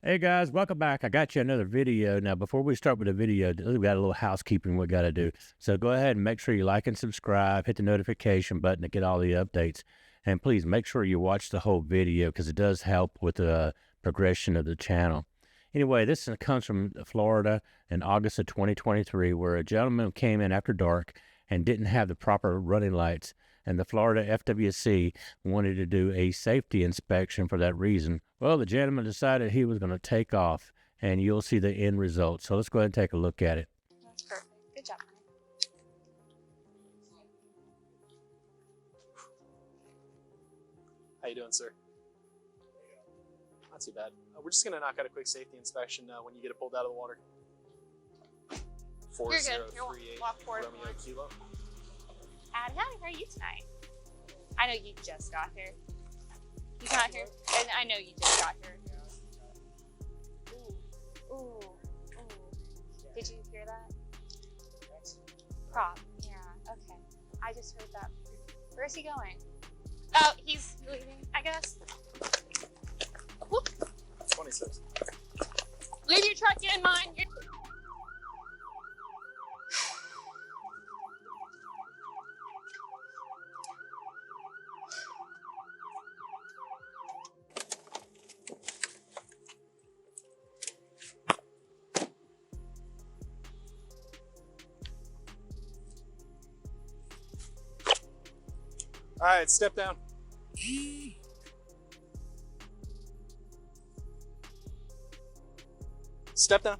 Hey guys, welcome back. I got you another video. Now, before we start with the video, we got a little housekeeping we got to do. So go ahead and make sure you like and subscribe, hit the notification button to get all the updates. And please make sure you watch the whole video because it does help with the progression of the channel. Anyway, this comes from Florida in August of 2023, where a gentleman came in after dark and didn't have the proper running lights. And the Florida FWC wanted to do a safety inspection for that reason. Well, the gentleman decided he was going to take off, and you'll see the end result. So let's go ahead and take a look at it. That's perfect. Good job, honey. How you doing, sir? Not too bad. We're just gonna knock out a quick safety inspection when you get it pulled out of the water. You're good. You're walk forward. Romeo Kilo. Howdy, how are you tonight? I know you just got here. You got here? And I know you just got here. Ooh. Ooh. Ooh. Did you hear that? Prop. Yeah. Okay. I just heard that. Where is he going? Oh, he's leaving, I guess. Whoop. 26. Leave your truck in mine. All right, step down. Step down.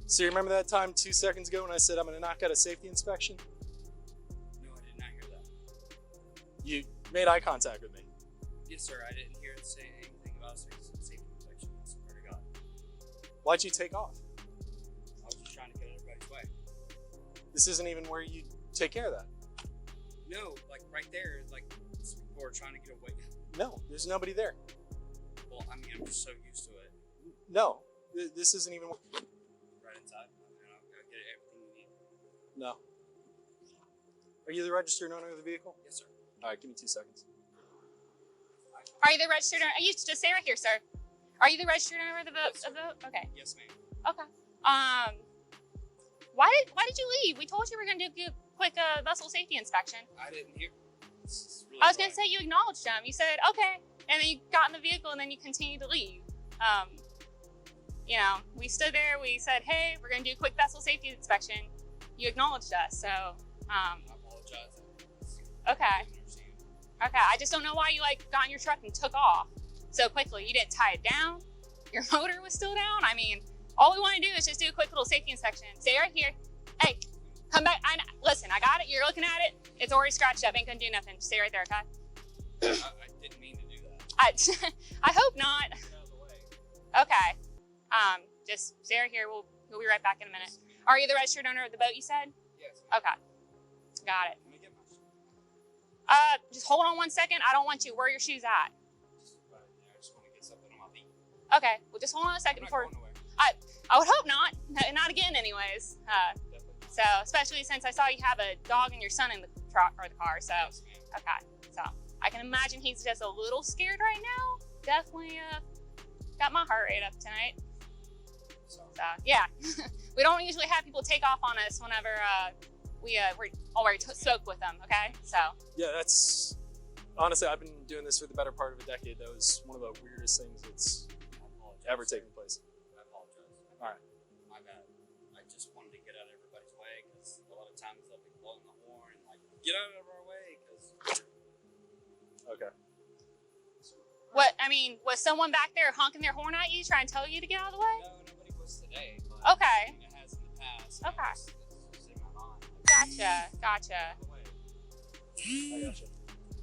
So you remember that time 2 seconds ago when I said I'm going to knock out a safety inspection? No, I did not hear that. You made eye contact with me. Yes, sir. I didn't hear it say anything about safety inspection. I swear to God. Why'd you take off? I was just trying to get everybody's way. This isn't even where you take care of that. No, like right there, like people are trying to get away. No, there's nobody there. Well, I mean, I'm just so used to it. No, this isn't even. Right inside. I mean, I'll get everything you need. No. Are you the registered owner of the vehicle? Yes, sir. All right, give me 2 seconds. Are you the registered owner? You just stay right here, sir. Are you the registered owner of the boat? Yes, Okay. Yes, ma'am. Okay. Why did you leave? We told you we were gonna do a quick vessel safety inspection. I didn't hear. Really I was gonna say you acknowledged them. You said okay, and then you got in the vehicle and then you continued to leave. You know, we stood there. We said, hey, we're gonna do a quick vessel safety inspection. You acknowledged us, so I apologize. okay. Okay, I just don't know why you got in your truck and took off so quickly. You didn't tie it down. Your motor was still down. I mean, all we want to do is just do a quick little safety inspection. Stay right here. Hey, come back. Listen, I got it. You're looking at it. It's already scratched up. Ain't gonna do nothing. Stay right there, okay? I didn't mean to do that. I hope not. Get out of the way. Okay. Just stay right here. We'll be right back in a minute. Are you the registered owner of the boat? You said. Yes. Okay. Got it. Let me get my. Just hold on 1 second. I don't want you. Where are your shoes at? I just want to get something on my feet. Okay. Well, just hold on a second I'm not before. going nowhere. I would hope not. Not again, anyways. Definitely. So, especially since I saw you have a dog and your son in the truck or the car. So, Yes, ma'am. okay. So, I can imagine he's just a little scared right now. Definitely got my heart rate up tonight. So, Yeah. We don't usually have people take off on us whenever we're already spoke with them. Okay. So, Yeah, that's honestly, I've been doing this for the better part of a decade. That was one of the weirdest things that's I apologize. ever taken place. I apologize. All right. My bad. I just wanted to get out of everybody's way because a lot of times they'll be blowing the horn, like, get out of our way, because. Okay. what? I mean, was someone back there honking their horn at you, trying to tell you to get out of the way? No, nobody was today. But Okay. It has in the past. Okay. It's just in my mind. Gotcha. I gotcha.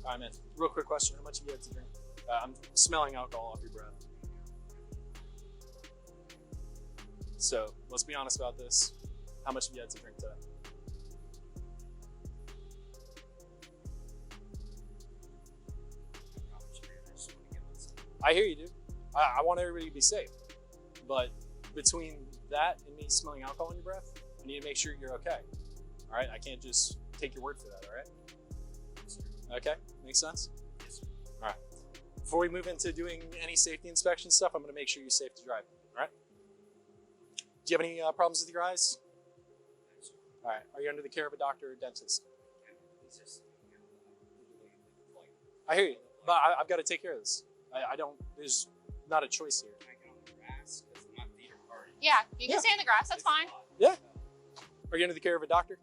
All right, man. Real quick question: how much have you had to drink? I'm smelling alcohol off your breath. So let's be honest about this. How much have you had to drink today? I hear you, dude. I want everybody to be safe, but between that and me smelling alcohol in your breath, I need to make sure you're okay. All right, I can't just take your word for that. All right. Okay, makes sense. Yes, sir. All right. Before we move into doing any safety inspection stuff, I'm going to make sure you're safe to drive. All right? Do you have any problems with your eyes? All right. Are you under the care of a doctor or dentist? I hear you, but I've got to take care of this. I don't, there's not a choice here. Yeah, you can stay in the grass. That's fine. Yeah. Are you under the care of a doctor?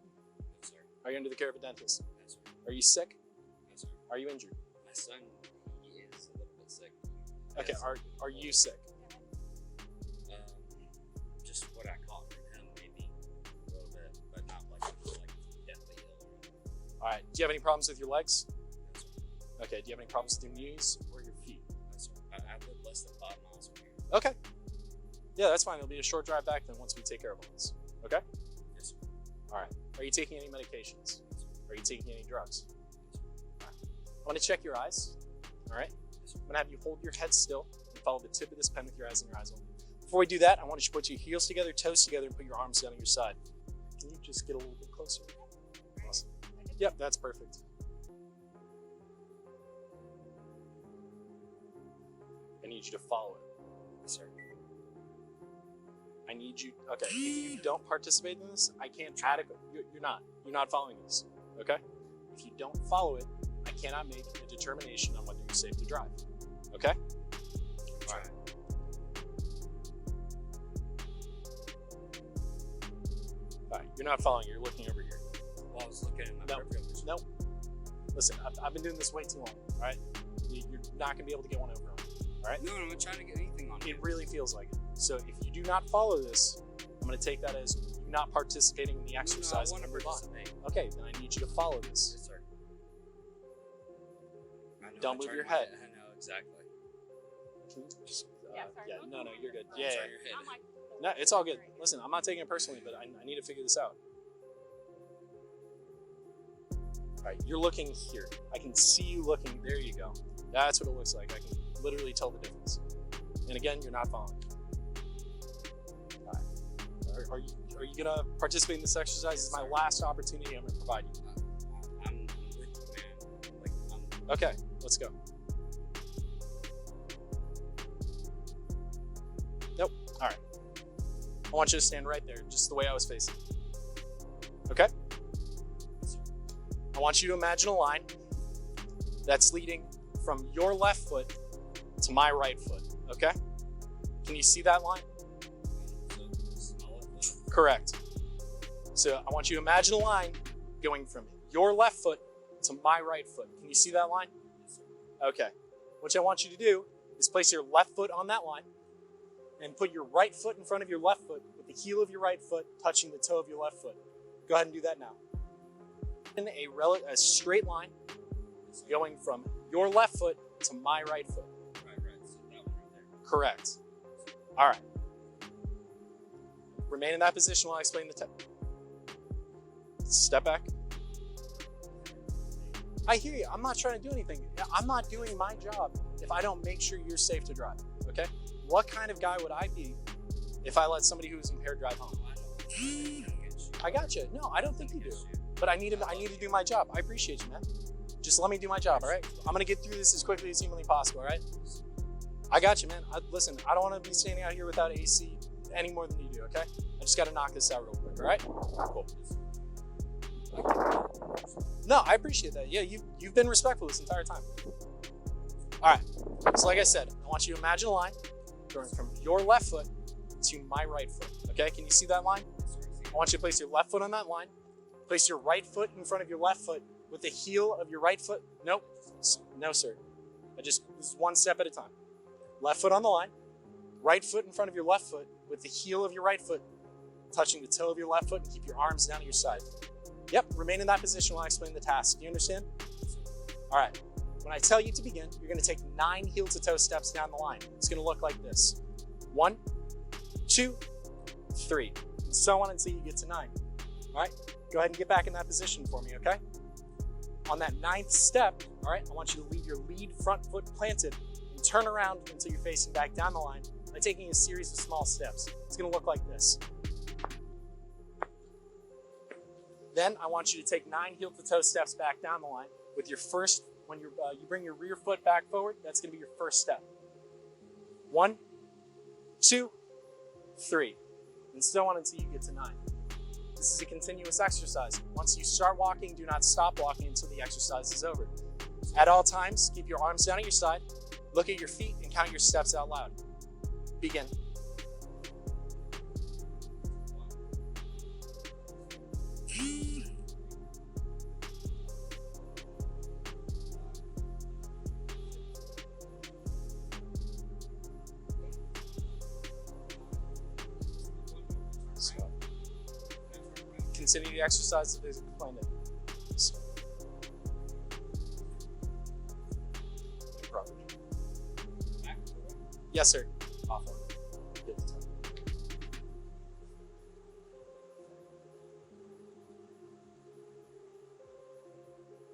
Yes, sir. Are you under the care of a dentist? Yes, sir. Are you sick? Yes, sir. Are you injured? My son, he is a little bit sick. Okay. Yes. Are you sick? Just what I caught from him, maybe a little bit, but not like deathly ill. All right. Do you have any problems with your legs? Yes, sir. Okay. Do you have any problems with your knees or your feet? Yes, sir. I live less than 5 miles from here. Okay. Yeah, that's fine. It'll be a short drive back then once we take care of all this. Okay? Yes, sir. All right. Are you taking any medications? Yes, sir. Are you taking any drugs? Yes, sir. All right. I want to check your eyes. All right? Yes, sir. I'm going to have you hold your head still and follow the tip of this pen with your eyes and your eyes open. Before we do that, I want you to put your heels together, toes together, and put your arms down on your side. Can you just get a little bit closer? Awesome. Yep, that's perfect. I need you to follow it. Yes, sir. I need you. Okay, if you don't participate in this, I can't adequate. You're not following this. Okay? If you don't follow it, I cannot make a determination on whether you're safe to drive. Okay? All right. All right, you're not following. You're looking over here. Well, I was looking at my No. peripheral vision. No. Listen, I've been doing this way too long. All right? You're not gonna be able to get one over on me. All right? No, I'm not trying to get anything on you. It really feels like it. So if you do not follow this, I'm going to take that as you not participating in the exercise. No, I want to move on. participate. Okay, then I need you to follow this. Yes, sir. I know, Don't I move turned your my head. I know, exactly. Can you just, Yeah, sorry. no, you're good. Don't Yeah, turn yeah. your head. I'm like, No, it's all good. Listen, I'm not taking it personally, but I need to figure this out. All right, you're looking here. I can see you looking. There you go. That's what it looks like. I can literally tell the difference. And again, you're not following. All right. Are you gonna participate in this exercise? This is my last opportunity I'm gonna provide you. I'm with you, man. Like, I'm Okay, let's go. Nope. All right. I want you to stand right there, just the way I was facing. Okay? I want you to imagine a line that's leading from your left foot to my right foot. Okay? Can you see that line? Correct. So I want you to imagine a line going from your left foot to my right foot. Can you see that line? Okay. What I want you to do is place your left foot on that line and put your right foot in front of your left foot with the heel of your right foot touching the toe of your left foot. Go ahead and do that now. In a straight line going from your left foot to my right foot. Right. So that one right there. Correct. All right. Remain in that position while I explain the tip. Step back. I hear you. I'm not trying to do anything. I'm not doing my job if I don't make sure you're safe to drive. Okay? What kind of guy would I be if I let somebody who's impaired drive home? I got you. No, I don't think you do. But I need to do my job. I appreciate you, man. Just let me do my job, all right? I'm gonna get through this as quickly as humanly possible, all right? I got you, man. Listen, I don't want to be standing out here without AC any more than you do, okay? I just got to knock this out real quick, all right? Cool. No, I appreciate that. Yeah, you've been respectful this entire time. All right. So like I said, I want you to imagine a line going from your left foot to my right foot, okay? Can you see that line? I want you to place your left foot on that line. Place your right foot in front of your left foot with the heel of your right foot. Nope. No, sir. This is one step at a time. Left foot on the line. Right foot in front of your left foot with the heel of your right foot touching the toe of your left foot, and keep your arms down at your side. Yep, remain in that position while I explain the task. Do you understand? All right. When I tell you to begin, you're going to take 9 heel-to-toe steps down the line. It's going to look like this. 1, 2, 3, and so on until you get to 9. All right? Go ahead and get back in that position for me, okay? On that 9th step, all right, I want you to leave your lead front foot planted and turn around until you're facing back down the line by taking a series of small steps. It's going to look like this. Then I want you to take 9 heel-to-toe steps back down the line with your first when you bring your rear foot back forward, that's going to be your first step. 1, 2, 3, and so on until you get to 9. This is a continuous exercise. Once you start walking, do not stop walking until the exercise is over. At all times, keep your arms down at your side, look at your feet, and count your steps out loud. Begin. Continue the exercise that is explained. Yes, sir. Off one. Good to tell.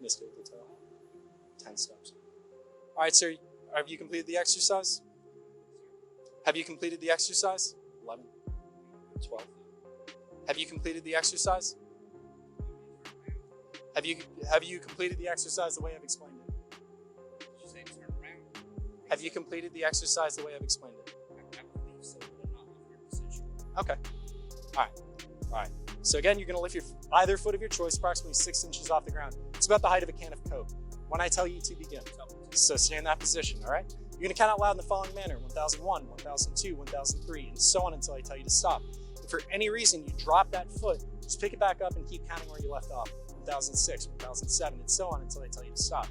Missed it with the toe. 10 steps. All right, sir. Have you completed the exercise? Have you completed the exercise? 11, 12. Have you completed the exercise? Have you completed the exercise the way I've explained it? Did you say turn around? Have you completed the exercise the way I've explained it? I believe so, but I'm not 100% sure. Okay. All right. So again, you're going to lift either foot of your choice approximately 6 inches off the ground. It's about the height of a can of Coke. When I tell you to begin. So stay in that position, all right? You're going to count out loud in the following manner: 1001, 1002, 1003, and so on until I tell you to stop. If for any reason you drop that foot, just pick it back up and keep counting where you left off. 1006, 1007, and so on until I tell you to stop.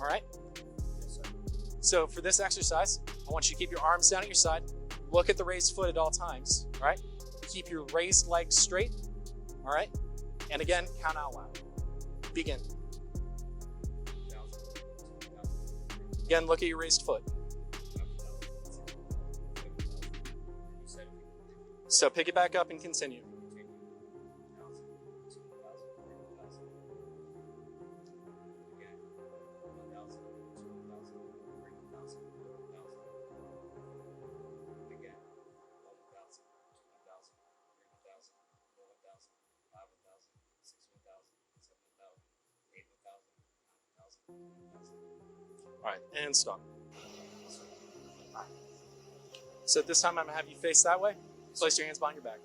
All right? Yes, sir. So for this exercise, I want you to keep your arms down at your side. Look at the raised foot at all times, all right? Keep your raised legs straight, all right? And again, count out loud. Begin. 1,000, 2,000, Again, look at your raised foot. 5,000, 7,000. You said So pick it back up and continue. 1,000, 2,000, 3,000. Again, 1,000, 2,000, 3,000, 4,000. Again, 1,000, 2,000, 3,000, 4,000, 5,000, 6,000, 7,000, 8,000, 9,000, 10,000. All right, and stop. So at this time, I'm gonna have you face that way. Place your hands behind your back.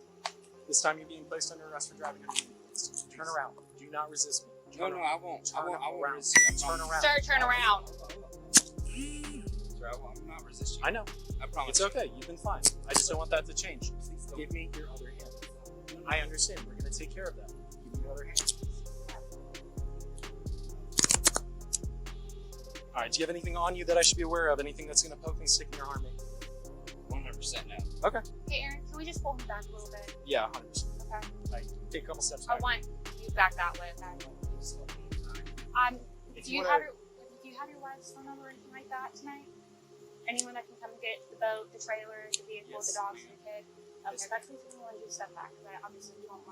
This time you're being placed under arrest for driving under the influence. Turn around. Do not resist me. No, I won't. I won't around. resist you. Turn around. Sir, turn around. Sir, I'm not resisting. I know. I promise. It's okay. You've been fine. I just don't want that to change. Give me your other hand. I understand. We're gonna take care of that. Give me your other hand. All right. Do you have anything on you that I should be aware of? Anything that's gonna poke me, stick me, or harm me? 100% now. Okay. Hey, Aaron, can we just pull him back a little bit? Yeah, 100%. Okay. Right. Take a couple steps I back. want you back that way, okay? If Do you you wanna- have your wife's phone number or anything like that tonight? Anyone that can come get the boat, the trailer, the vehicle, Yes, the dogs, ma'am. and the kid? Okay, Yes, that's something we want to do step back because I obviously don't want